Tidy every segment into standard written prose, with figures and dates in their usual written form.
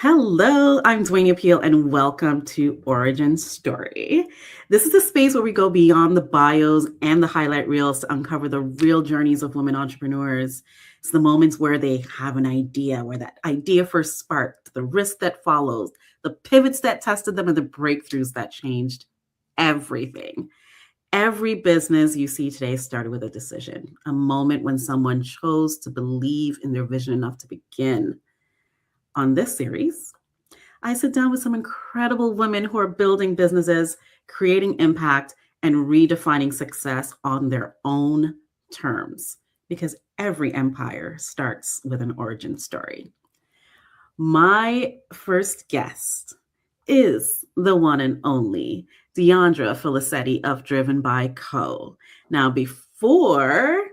Hello, I'm Dwania Peele, and welcome to Origin Story. This is a space where we go beyond the bios and the highlight reels to uncover the real journeys of women entrepreneurs. It's the moments where they have an idea, where that idea first sparked, the risk that follows, the pivots that tested them, and the breakthroughs that changed everything. Every business you see today started with a decision, a moment when someone chose to believe in their vision enough to begin. On this series, I sit down with some incredible women who are building businesses, creating impact, and redefining success on their own terms, because every empire starts with an origin story. My first guest is the one and only Diondra Filicetti of Driven by Co. Now, before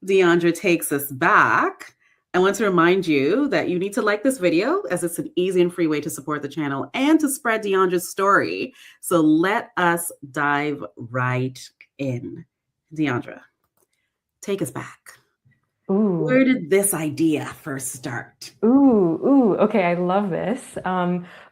Diondra takes us back, I want to remind you that you need to like this video, as it's an easy and free way to support the channel and to spread Diondra's story. So let us dive right in. Diondra, take us back. Ooh, Where did this idea first start? okay, I love this.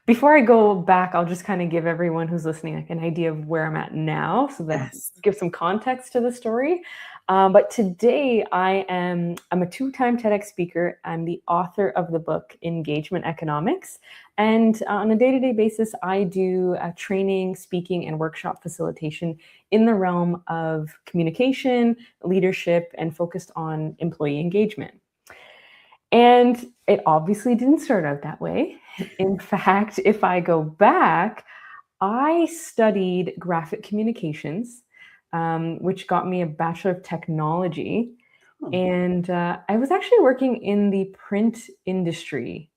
Before I go back, I'll just kind of give everyone who's listening like an idea of where I'm at now, so that Yes. give some context to the story. But today I'm a two-time TEDx speaker. I'm the author of the book Engagement Economics, and on a day-to-day basis, I do training, speaking, and workshop facilitation in the realm of communication, leadership, and focused on employee engagement. And it obviously didn't start out that way. In fact, if I go back, I studied graphic communications, which got me a Bachelor of Technology. Oh, And I was actually working in the print industry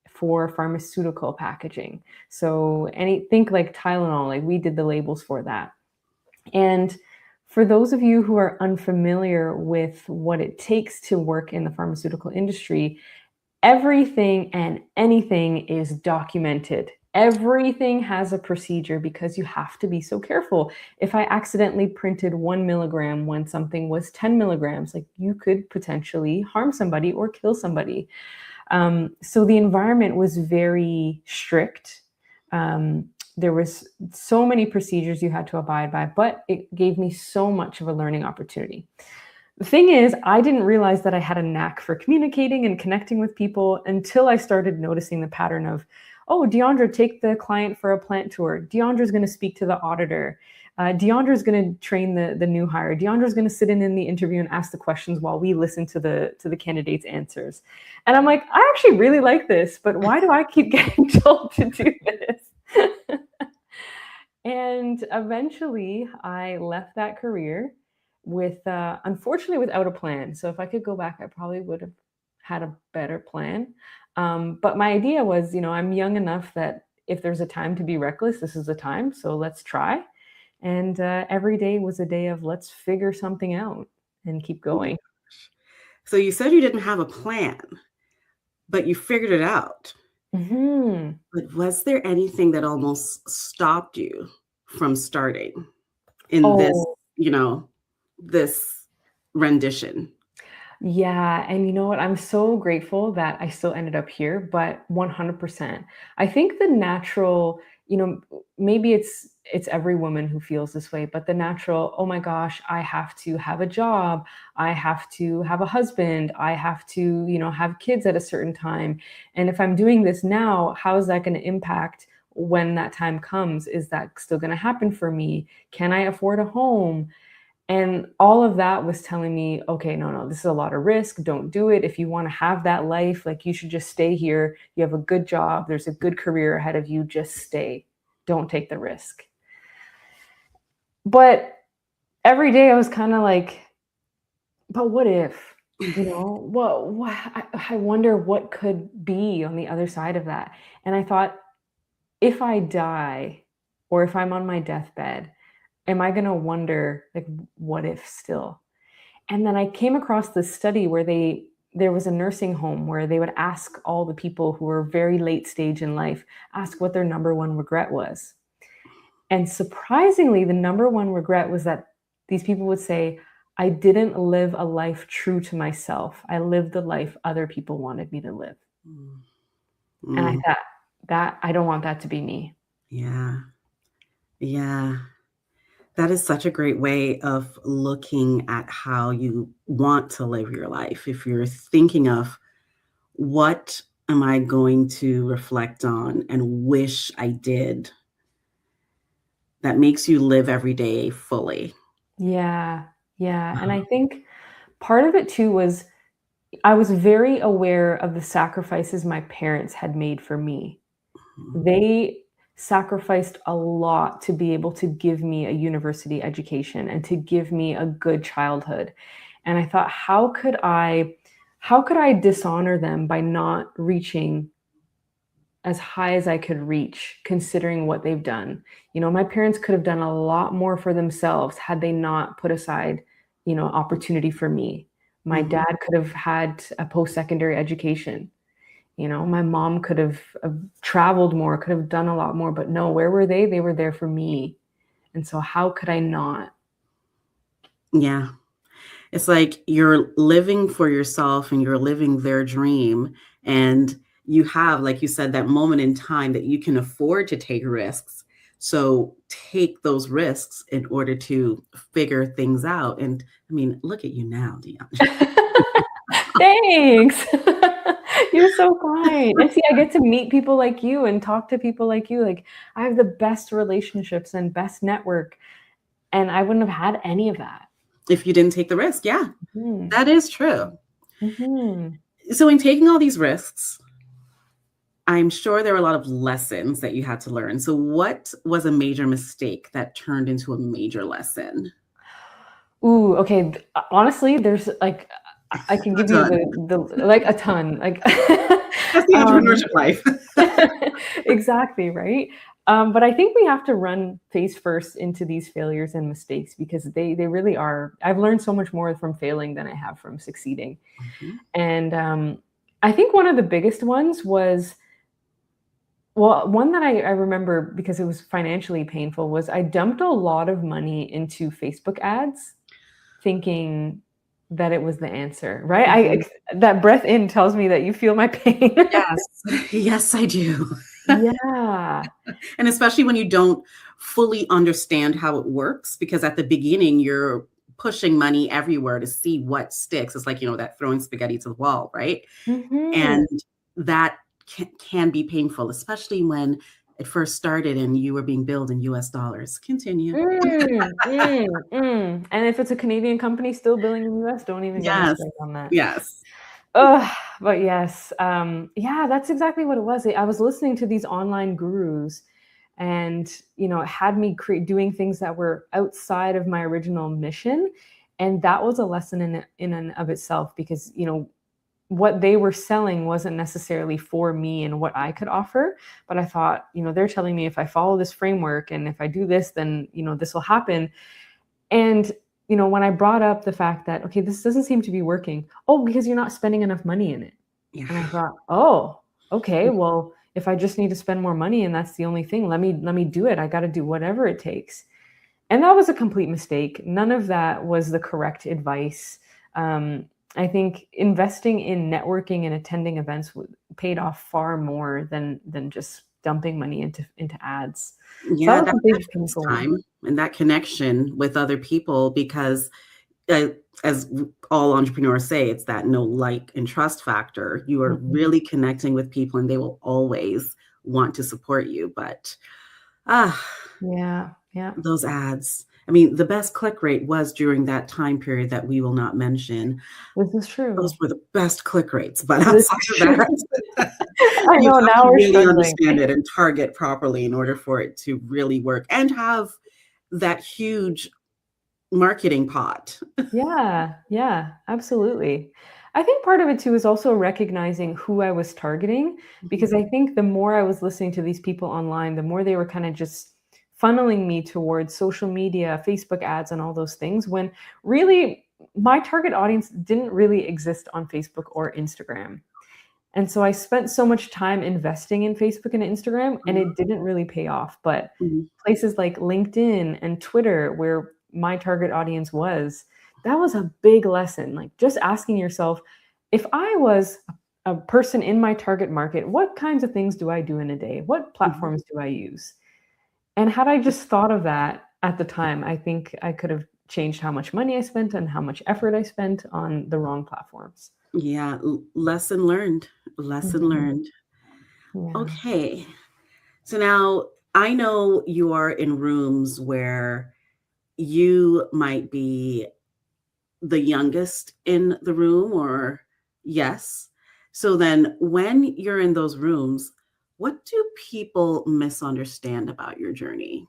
for pharmaceutical packaging. So think like Tylenol, like we did the labels for that. And for those of you who are unfamiliar with what it takes to work in the pharmaceutical industry, everything and anything is documented. Everything has a procedure because you have to be so careful. If I accidentally printed 1 milligram when something was 10 milligrams, like you could potentially harm somebody or kill somebody. So the environment was very strict. There was so many procedures you had to abide by, but it gave me so much of a learning opportunity. The thing is, I didn't realize that I had a knack for communicating and connecting with people until I started noticing the pattern of, oh, Diondra, take the client for a plant tour. Diondra's going to speak to the auditor. Diondra's going to train the new hire. Diondra's going to sit in the interview and ask the questions while we listen to the candidates' answers. And I'm like, I actually really like this, but why do I keep getting told to do this? And eventually I left that career with, unfortunately, without a plan. So if I could go back, I probably would have had a better plan. But my idea was, I'm young enough that if there's a time to be reckless, this is the time. So let's try. And every day was a day of let's figure something out and keep oh my going. gosh. So you said you didn't have a plan, but you figured it out. Hmm. But was there anything that almost stopped you from starting in this, Oh, you know, this rendition? yeah, and you know what? I'm so grateful that I still ended up here, but 100%. I think the natural, maybe it's every woman who feels this way, but the natural, oh my gosh, I have to have a job, I have to have a husband, I have to, have kids at a certain time. And if I'm doing this now, how is that going to impact when that time comes? Is that still going to happen for me? Can I afford a home? And all of that was telling me, okay, no, this is a lot of risk. Don't do it. If you want to have that life, like you should just stay here. You have a good job. There's a good career ahead of you. Just stay. Don't take the risk. But every day I was kind of like, but what if, I wonder what could be on the other side of that. And I thought, if I die or if I'm on my deathbed, am I going to wonder, like, what if still? And then I came across this study where there was a nursing home where they would ask all the people who were very late stage in life, ask what their number one regret was. And surprisingly, the number one regret was that these people would say, I didn't live a life true to myself. I lived the life other people wanted me to live. Mm, And I mm, thought, that I don't want that to be me. Yeah. Yeah. That is such a great way of looking at how you want to live your life. If you're thinking of what am I going to reflect on and wish I did, that makes you live every day fully. Yeah. Yeah. And I think part of it too was I was very aware of the sacrifices my parents had made for me. Mhm. They sacrificed a lot to be able to give me a university education and to give me a good childhood. And I thought, how could I dishonor them by not reaching as high as I could reach, considering what they've done? My parents could have done a lot more for themselves had they not put aside, opportunity for me. My Mhm. dad could have had a post-secondary education. My mom could have traveled more, could have done a lot more, but no, where were they? They were there for me. And so how could I not? Yeah. It's like you're living for yourself and you're living their dream. And you have, like you said, that moment in time that you can afford to take risks. So take those risks in order to figure things out. And I mean, look at you now, Dion. Thanks. You're so kind. And see, I get to meet people like you and talk to people like you. Like, I have the best relationships and best network, and I wouldn't have had any of that. If you didn't take the risk, yeah, Mhm. that is true. Mhm. So in taking all these risks, I'm sure there were a lot of lessons that you had to learn. So what was a major mistake that turned into a major lesson? Ooh, okay. Honestly, there's like I can A give you ton. the like a ton. Like That's the um entrepreneurship life. exactly, right? But I think we have to run face first into these failures and mistakes because they really are. I've learned so much more from failing than I have from succeeding. Mhm. And I think one of the biggest ones was, well, one that I remember because it was financially painful was I dumped a lot of money into Facebook ads thinking that it was the answer, right? Mhm. That breath in tells me that you feel my pain. Yes. Yes, I do. Yeah. And especially when you don't fully understand how it works, because at the beginning, you're pushing money everywhere to see what sticks. It's like, that throwing spaghetti to the wall, right? Mhm. And that can be painful, especially when it first started and you were being billed in US dollars. Continue. And if it's a Canadian company still billing in US, don't even get me Yes. started on that. Yes. Ugh, but yes, yeah, that's exactly what it was. I was listening to these online gurus, and it had me doing things that were outside of my original mission, and that was a lesson in and of itself because what they were selling wasn't necessarily for me and what I could offer. But I thought, they're telling me if I follow this framework and if I do this, then this will happen. And, when I brought up the fact that, okay, this doesn't seem to be working. Oh, because you're not spending enough money in it. Yeah. And I thought, oh, okay, well, if I just need to spend more money and that's the only thing, let me do it. I got to do whatever it takes. And that was a complete mistake. None of that was the correct advice. I think investing in networking and attending events paid off far more than just dumping money into ads. So Yeah, that was a that big takes painful one. time and that connection with other people because uh, as all entrepreneurs say, it's that no like and trust factor. You are Mhm. really connecting with people and they will always want to support you. But ah, Yeah, yeah. those ads. I mean, the best click rate was during that time period that we will not mention. This is Those true. were the best click rates. But This outside is of true. that, I you know have now to we're really struggling. understand it and target properly in order for it to really work and have that huge marketing pot. Yeah, yeah, absolutely. I think part of it too is also recognizing who I was targeting because Mhm. I think the more I was listening to these people online, the more they were kind of just funneling me towards social media, Facebook ads, and all those things when really my target audience didn't really exist on Facebook or Instagram. And so I spent so much time investing in Facebook and Instagram, and it didn't really pay off. But Mhm. places like LinkedIn and Twitter, where my target audience was, that was a big lesson. Like just asking yourself, if I was a person in my target market, what kinds of things do I do in a day? What platforms do I use? And had I just thought of that at the time, I think I could have changed how much money I spent and how much effort I spent on the wrong platforms. Yeah, lesson learned. Lesson Mhm. learned. Yeah. Okay. So now I know you are in rooms where you might be the youngest in the room, or yes. So then when you're in those rooms, what do people misunderstand about your journey?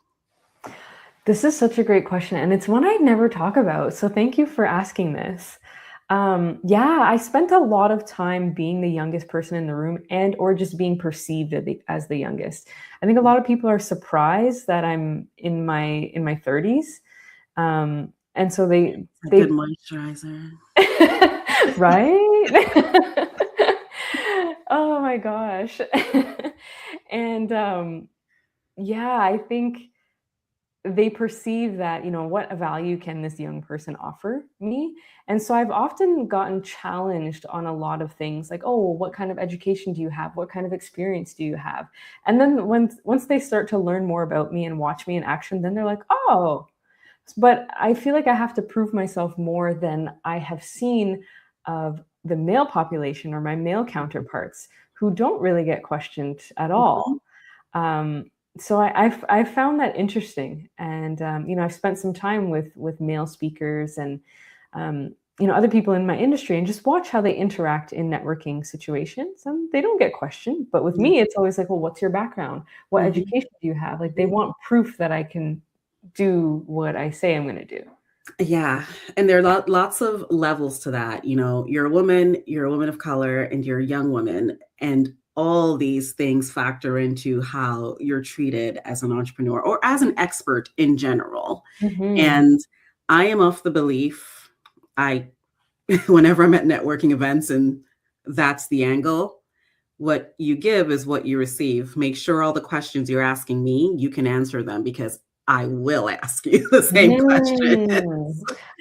This is such a great question, and it's one I never talk about. So thank you for asking this. Yeah, I spent a lot of time being the youngest person in the room and or just being perceived as the youngest. I think a lot of people are surprised that I'm in my 30s. And so A good they moisturizer. right? Oh my gosh. And yeah, I think they perceive that, what value can this young person offer me? And so I've often gotten challenged on a lot of things like, oh, what kind of education do you have? What kind of experience do you have? And then once they start to learn more about me and watch me in action, then they're like, oh, but I feel like I have to prove myself more than I have seen of the male population or my male counterparts who don't really get questioned at Mhm. all. So I've found that interesting, and I've spent some time with male speakers and other people in my industry, and just watch how they interact in networking situations. And they don't get questioned, but with Yeah. me, it's always like, well, what's your background? What Mhm. education do you have? Like they Mhm. want proof that I can do what I say I'm going to do. Yeah, and there are lots of levels to that. You're a woman of color, and you're a young woman, and all these things factor into how you're treated as an entrepreneur or as an expert in general. Hmm. And I am of the belief, I whenever I'm at networking events and that's the angle, what you give is what you receive. Make sure all the questions you're asking me, you can answer them, because I will ask you the same questions Mm.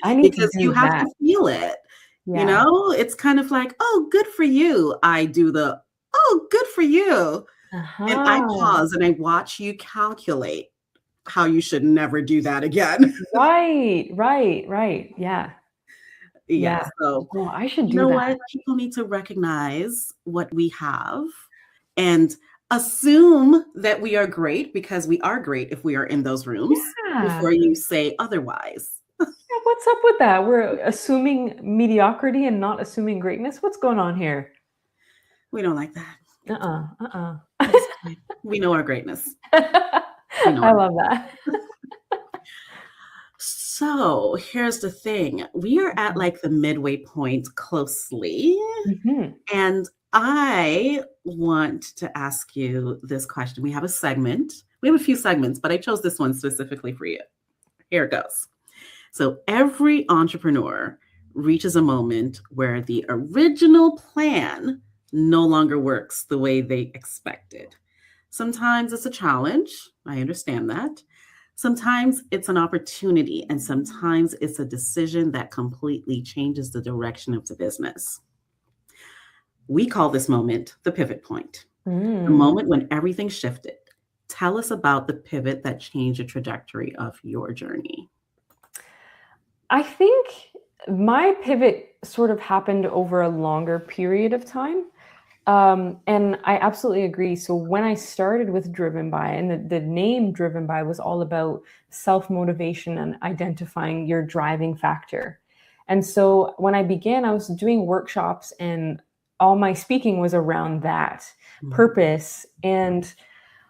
I need to because you do have that. to feel it. Yeah. It's kind of like, oh, good for you. I do the, oh, good for you. And I Uh-huh. pause and I watch you calculate how you should never do that again. Right, right, right. Yeah. Yeah. Yeah. So, Well, I should you do know that. what? People need to recognize what we have and assume that we are great, because we are great if we are in those rooms, Yeah. before you say otherwise. Yeah, what's up with that? We're assuming mediocrity and not assuming greatness. What's going on here? We don't like that. Uh-uh, uh-uh. It's fine. We know our greatness. We know I our love that. So here's the thing. We are at like the midway point closely. Mhm. And I want to ask you this question. We have a segment. We have a few segments, but I chose this one specifically for you. Here it goes. So every entrepreneur reaches a moment where the original plan no longer works the way they expected. Sometimes it's a challenge. I understand that. Sometimes it's an opportunity, and sometimes it's a decision that completely changes the direction of the business. We call this moment the pivot point, the Mm. moment when everything shifted. Tell us about the pivot that changed the trajectory of your journey. I think my pivot sort of happened over a longer period of time. And I absolutely agree. So when I started with Driven By, and the name Driven By was all about self-motivation and identifying your driving factor. And so when I began, I was doing workshops and all my speaking was around that Mm, purpose. And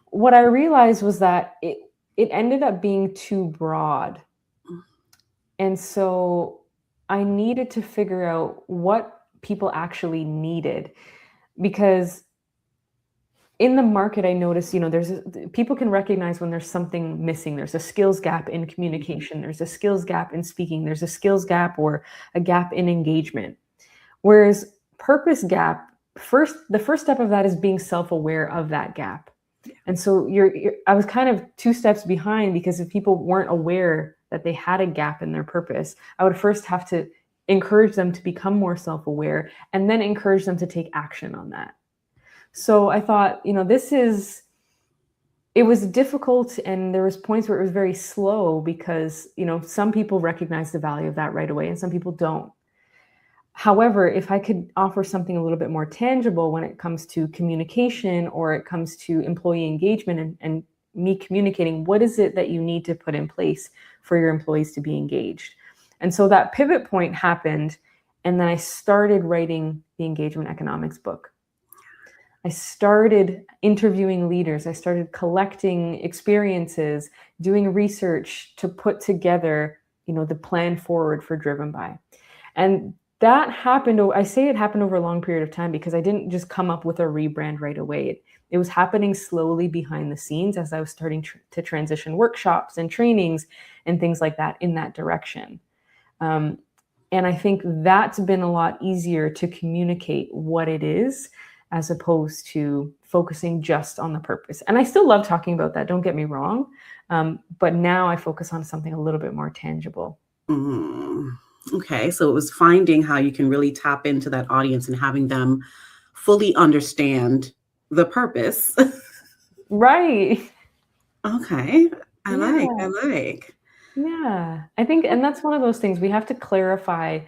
what I realized was that it ended up being too broad. mm, And so I needed to figure out what people actually needed, because in the market I noticed, people can recognize when there's something missing. There's a skills gap in mhm, communication, there's a skills gap in speaking, there's a skills gap or a gap in engagement. Whereas purpose gap, the first step of that is being self-aware of that gap. And so I was kind of two steps behind, because if people weren't aware that they had a gap in their purpose, I would first have to encourage them to become more self-aware, and then encourage them to take action on that. So I thought, it was difficult, and there was points where it was very slow because, some people recognize the value of that right away and some people don't. However, if I could offer something a little bit more tangible when it comes to communication, or it comes to employee engagement, and me communicating, what is it that you need to put in place for your employees to be engaged? And so that pivot point happened, and then I started writing the engagement economics book. I started interviewing leaders. I started collecting experiences, doing research to put together, the plan forward for Driven By. And that happened, I say it happened over a long period of time because I didn't just come up with a rebrand right away. It was happening slowly behind the scenes as I was starting to transition workshops and trainings and things like that in that direction. And I think that's been a lot easier to communicate what it is, as opposed to focusing just on the purpose. And I still love talking about that, don't get me wrong. But now I focus on something a little bit more tangible. Okay, so it was finding how you can really tap into that audience and having them fully understand the purpose. Right. Okay, I like. Yeah, I think, and that's one of those things, we have to clarify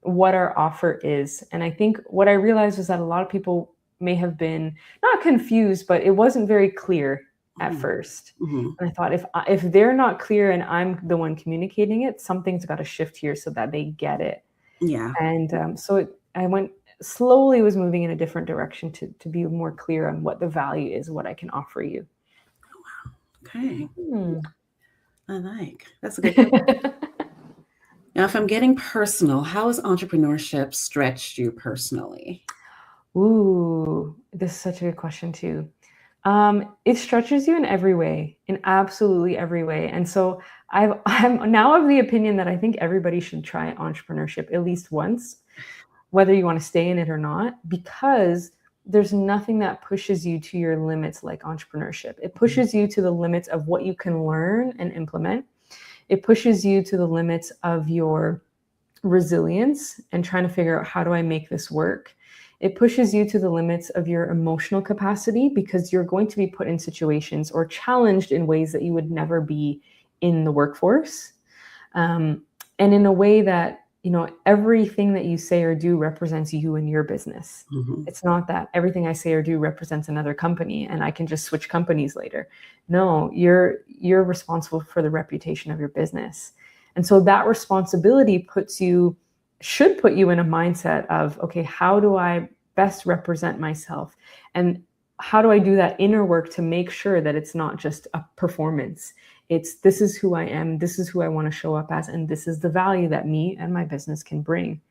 what our offer is. And I think what I realized was that a lot of people may have been not confused, but it wasn't very clear at first. And I thought, if they're not clear and I'm the one communicating it, something's got to shift here so that they get it. Yeah. And so I went slowly, was moving in a different direction to be more clear on what the value is, what I can offer you. Oh, wow. Okay. I like. That's a good question. Now, if I'm getting personal, how has entrepreneurship stretched you personally? Ooh, this is such a good question too. It stretches you in every way, in absolutely every way. And so I'm now of the opinion that I think everybody should try entrepreneurship at least once, whether you want to stay in it or not, because there's nothing that pushes you to your limits like entrepreneurship. It pushes you to the limits of what you can learn and implement. It pushes you to the limits of your resilience and trying to figure out, how do I make this work? It pushes you to the limits of your emotional capacity, because you're going to be put in situations or challenged in ways that you would never be in the workforce. And in a way that, everything that you say or do represents you and your business. It's not that everything I say or do represents another company and I can just switch companies later. No, you're responsible for the reputation of your business. And so that responsibility should put you in a mindset of, okay, how do I best represent myself? And how do I do that inner work to make sure that it's not just a performance? This is who I am, this is who I want to show up as, and this is the value that me and my business can bring.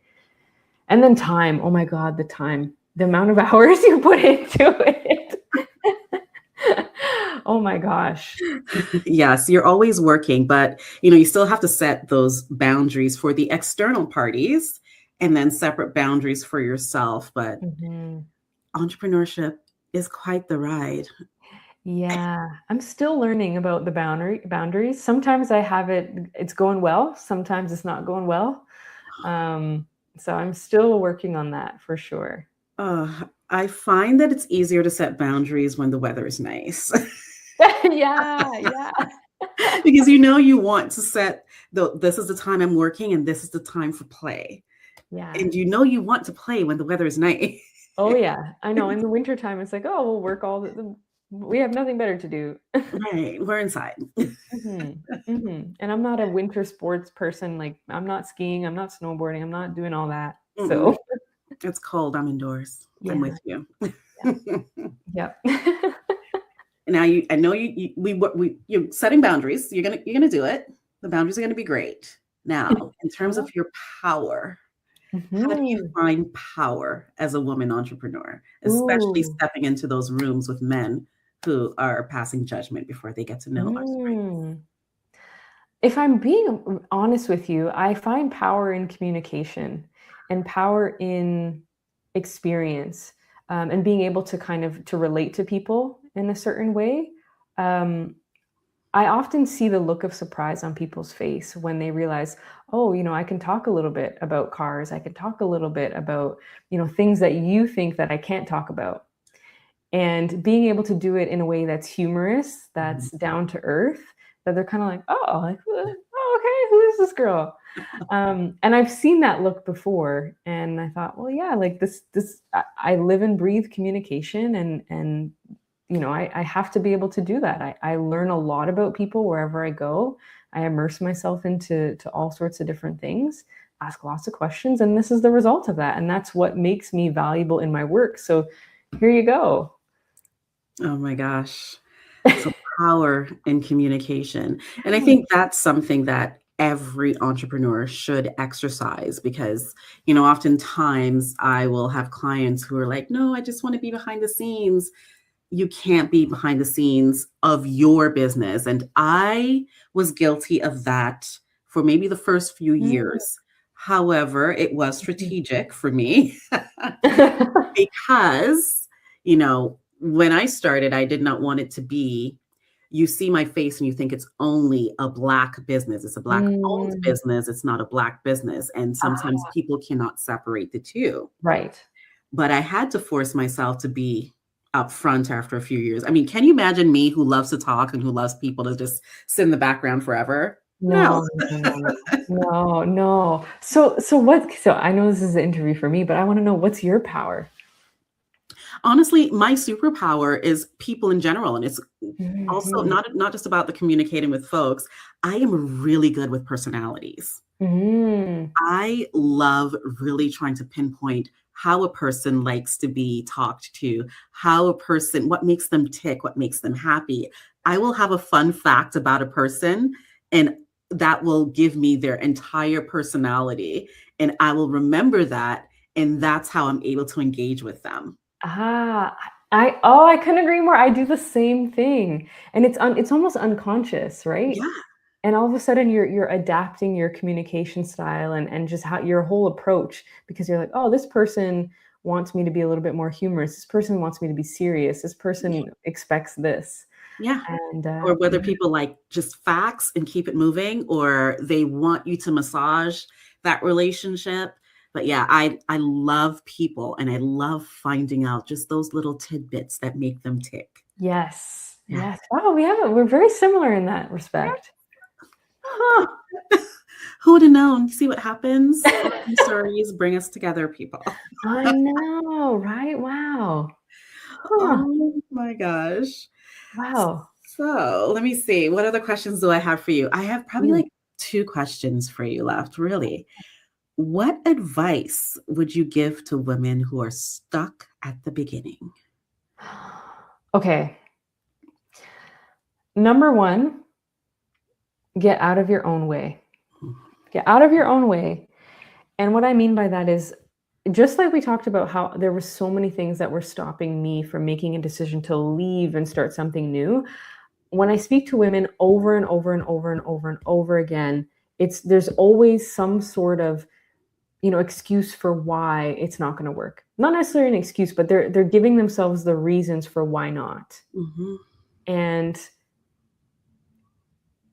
And then time, oh my God, the amount of hours you put into it. Oh my gosh. Yes, you're always working, but you still have to set those boundaries for the external parties and then separate boundaries for yourself. But entrepreneurship is quite the ride. Yeah, I'm still learning about the boundaries. Sometimes I have it's going well. Sometimes it's not going well. So I'm still working on that for sure. I find that it's easier to set boundaries when the weather is nice. Yeah. Because you want to set this is the time I'm working and this is the time for play. Yeah. And you want to play when the weather is nice. Oh yeah, I know. In the wintertime, it's like, oh, we'll work we have nothing better to do. Right, we're inside. And I'm not a winter sports person. Like, I'm not skiing, I'm not snowboarding, I'm not doing all that. So it's cold, I'm indoors. Yeah. I'm with you. Yep. Now I know you're setting boundaries. You're gonna do it. The boundaries are gonna be great. Now, in terms of your power, how do you find power as a woman entrepreneur, especially stepping into those rooms with men who are passing judgment before they get to know our strengths? If I'm being honest with you, I find power in communication and power in experience, and being able to kind of to relate to people in a certain way. I often see the look of surprise on people's face when they realize, oh, I can talk a little bit about cars. I can talk a little bit about, things that you think that I can't talk about. And being able to do it in a way that's humorous, that's down to earth, that they're kind of like, oh, like, oh, okay, who is this girl? And I've seen that look before, and I thought, well, yeah, like I live and breathe communication, and I have to be able to do that. I learn a lot about people wherever I go. I immerse myself into all sorts of different things, ask lots of questions, and this is the result of that. And that's what makes me valuable in my work. So here you go. Oh my gosh. So power in communication. And I think that's something that every entrepreneur should exercise because, oftentimes I will have clients who are like, no, I just want to be behind the scenes. You can't be behind the scenes of your business. And I was guilty of that for maybe the first few years. However, it was strategic for me because, when I started, I did not want it to be, you see my face and you think it's only a Black business. It's a Black owned Mm. business. It's not a Black business. And sometimes people cannot separate the two. Right. But I had to force myself to be upfront after a few years. I mean, can you imagine me who loves to talk and who loves people to just sit in the background forever? No. No, no, no. So I know this is an interview for me, but I want to know, what's your power? Honestly, my superpower is people in general, and it's also Mhm. not just about the communicating with folks. I am really good with personalities. Mm. I love really trying to pinpoint how a person likes to be talked to, what makes them tick, what makes them happy. I will have a fun fact about a person, and that will give me their entire personality. And I will remember that. And that's how I'm able to engage with them. Ah, I couldn't agree more. I do the same thing. And it's almost unconscious, right? Yeah. And all of a sudden you're adapting your communication style and just how your whole approach, because you're like, oh, this person wants me to be a little bit more humorous. This person wants me to be serious. This person expects this. Yeah. And Or whether people like just facts and keep it moving, or they want you to massage that relationship. But yeah, I love people and I love finding out just those little tidbits that make them tick. yes, Yeah. yes. Oh, we're very similar in that respect. Huh. Who would have known? See what happens? Origin stories bring us together, people. I know, right? Wow. Huh. Oh my gosh. Wow. So let me see. What other questions do I have for you? I have probably Mm. like two questions for you left, really. What advice would you give to women who are stuck at the beginning? Okay. Number one, get out of your own way. Get out of your own way. And what I mean by that is, just like we talked about how there were so many things that were stopping me from making a decision to leave and start something new. When I speak to women over and over and over and over and over again, there's always some sort of excuse for why it's not going to work. Not necessarily an excuse, but they're giving themselves the reasons for why not. Mhm. And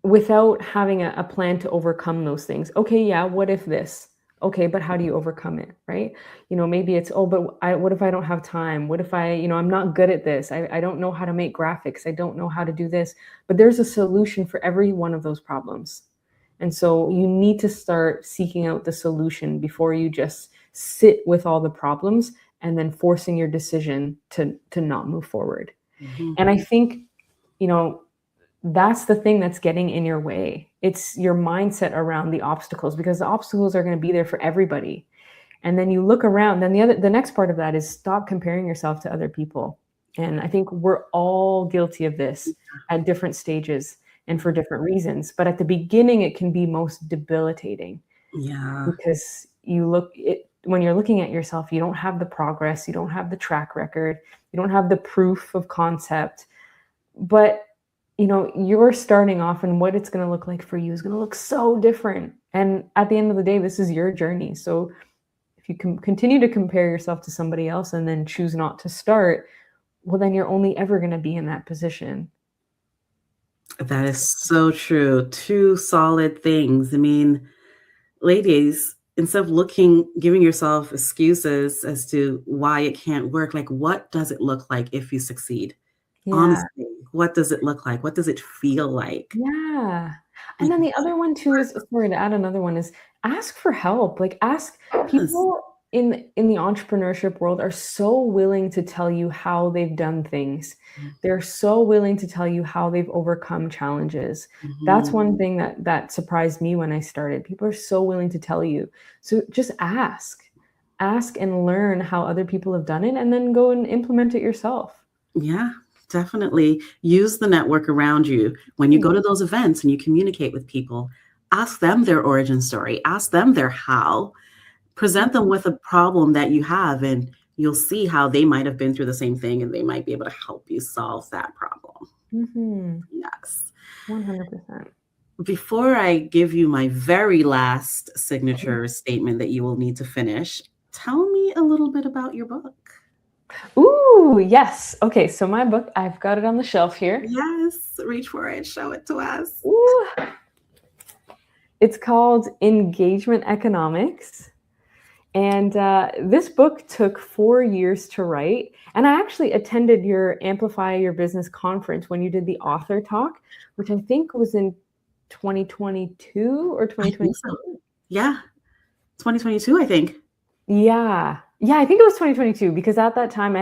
without having a plan to overcome those things. Okay, yeah, what if this? Okay, but how do you overcome it, right? Maybe it's, oh, but what if I don't have time? What if I'm not good at this? I don't know how to make graphics. I don't know how to do this. But there's a solution for every one of those problems. And so you need to start seeking out the solution before you just sit with all the problems and then forcing your decision to not move forward. Mhm. And I think, that's the thing that's getting in your way. It's your mindset around the obstacles, because the obstacles are going to be there for everybody. And then you look around, then the next part of that is stop comparing yourself to other people. And I think we're all guilty of this at different stages and for different reasons. But at the beginning, it can be most debilitating Yeah. because when you're looking at yourself, you don't have the progress, you don't have the track record, you don't have the proof of concept. But you're starting off, and what it's going to look like for you is going to look so different. And at the end of the day, this is your journey. So if you can continue to compare yourself to somebody else and then choose not to start, well, then you're only ever going to be in that position. That is so true. Two solid things. I mean, ladies, instead of giving yourself excuses as to why it can't work, like what does it look like if you succeed? Yeah. Honestly, what does it look like? What does it feel like? Yeah. And Like, then the other one too is, sorry to add another one, is ask for help. Like ask yes. people in the entrepreneurship world are so willing to tell you how they've done things. They're so willing to tell you how they've overcome challenges. That's Mhm. one thing that surprised me when I started. People are so willing to tell you. So just ask. Ask and learn how other people have done it and then go and implement it yourself. Yeah, definitely. Use the network around you. When you go to those events and you communicate with people, ask them their origin story, ask them their how, present them with a problem that you have, and you'll see how they might have been through the same thing and they might be able to help you solve that problem. Mm-hmm. Yes. 100%. Before I give you my very last signature statement that you will need to finish, tell me a little bit about your book. Ooh, yes. Okay, so my book, I've got it on the shelf here. Yes, reach for it, show it to us. Ooh. It's called Engagement Economics. And this book took 4 years to write. And I actually attended your Amplify Your Business conference when you did the author talk, which I think was in 2022 or I think 2023. so. Yeah, 2022, I think. Yeah. Yeah, I think it was 2022 because at that time I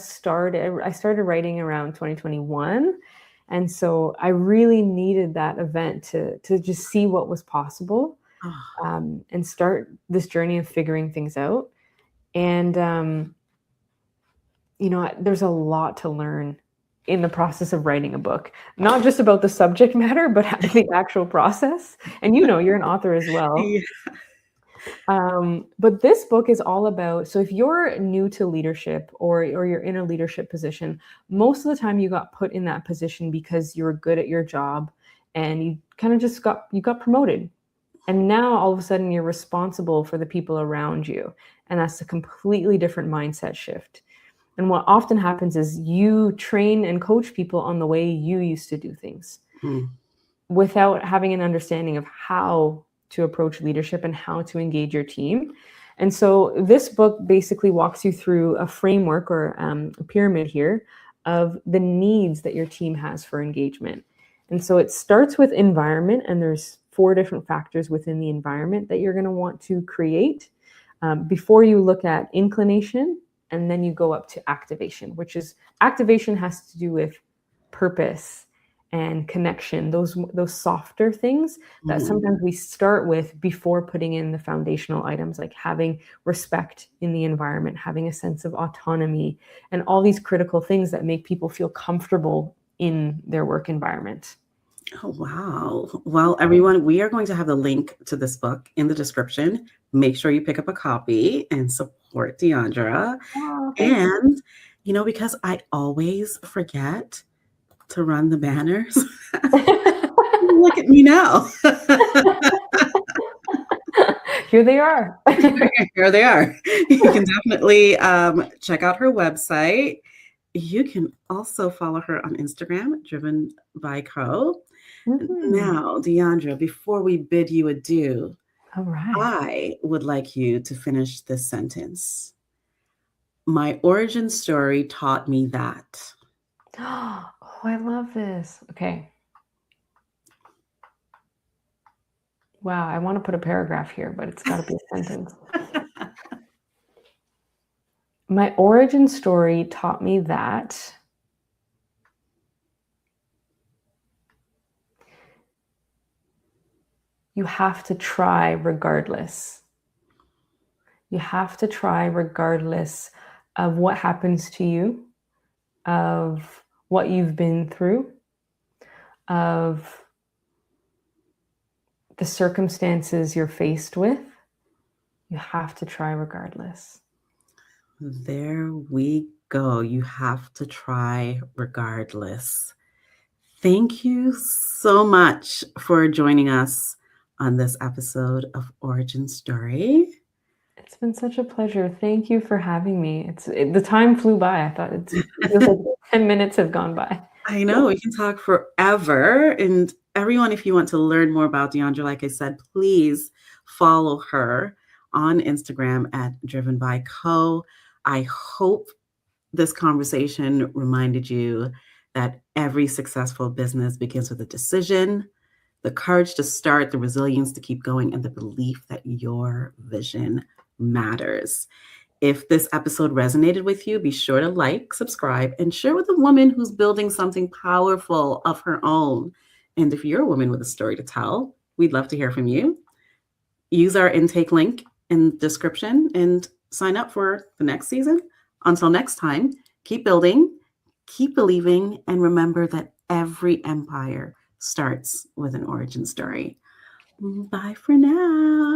started writing around 2021. And so I really needed that event to just see what was possible, Oh, and start this journey of figuring things out. And, there's a lot to learn in the process of writing a book, not just about the subject matter, but the actual process. And you're an author as well. yeah. But this book is all about, so if you're new to leadership or you're in a leadership position, most of the time you got put in that position because you were good at your job and you kind of just got promoted. And now all of a sudden you're responsible for the people around you. And that's a completely different mindset shift. And what often happens is you train and coach people on the way you used to do things Mm. without having an understanding of how to approach leadership and how to engage your team. And so this book basically walks you through a framework or a pyramid here of the needs that your team has for engagement. And so it starts with environment, and there's 4 different factors within the environment that you're going to want to create before you look at inclination, and then you go up to activation, which is activation has to do with purpose and connection, those softer things that Mhm. sometimes we start with before putting in the foundational items, like having respect in the environment, having a sense of autonomy, and all these critical things that make people feel comfortable in their work environment. Oh, wow. Well, everyone, we are going to have the link to this book in the description. Make sure you pick up a copy and support Diondra. Oh, thank you. And, because I always forget to run the banners, look at me now. Here they are. Here they are. You can definitely check out her website. You can also follow her on Instagram, Driven by Co. Mhm. Now, Diondra, before we bid you adieu, All right. I would like you to finish this sentence. My origin story taught me that. Oh, I love this. Okay. Wow, I want to put a paragraph here, but it's got to be a sentence. My origin story taught me that you have to try regardless. You have to try regardless of what happens to you, of what you've been through, of the circumstances you're faced with. You have to try regardless. There we go. You have to try regardless. Thank you so much for joining us on this episode of Origin Story. It's been such a pleasure. Thank you for having me. The time flew by. I thought it feels like 10 minutes have gone by. I know we can talk forever. And everyone, if you want to learn more about Diondra, like I said, please follow her on Instagram at Driven by Co. I hope this conversation reminded you that every successful business begins with a decision, the courage to start, the resilience to keep going, and the belief that your vision matters. If this episode resonated with you, be sure to like, subscribe, and share with a woman who's building something powerful of her own. And if you're a woman with a story to tell, we'd love to hear from you. Use our intake link in the description and sign up for the next season. Until next time, keep building, keep believing, and remember that every empire starts with an origin story. Bye for now.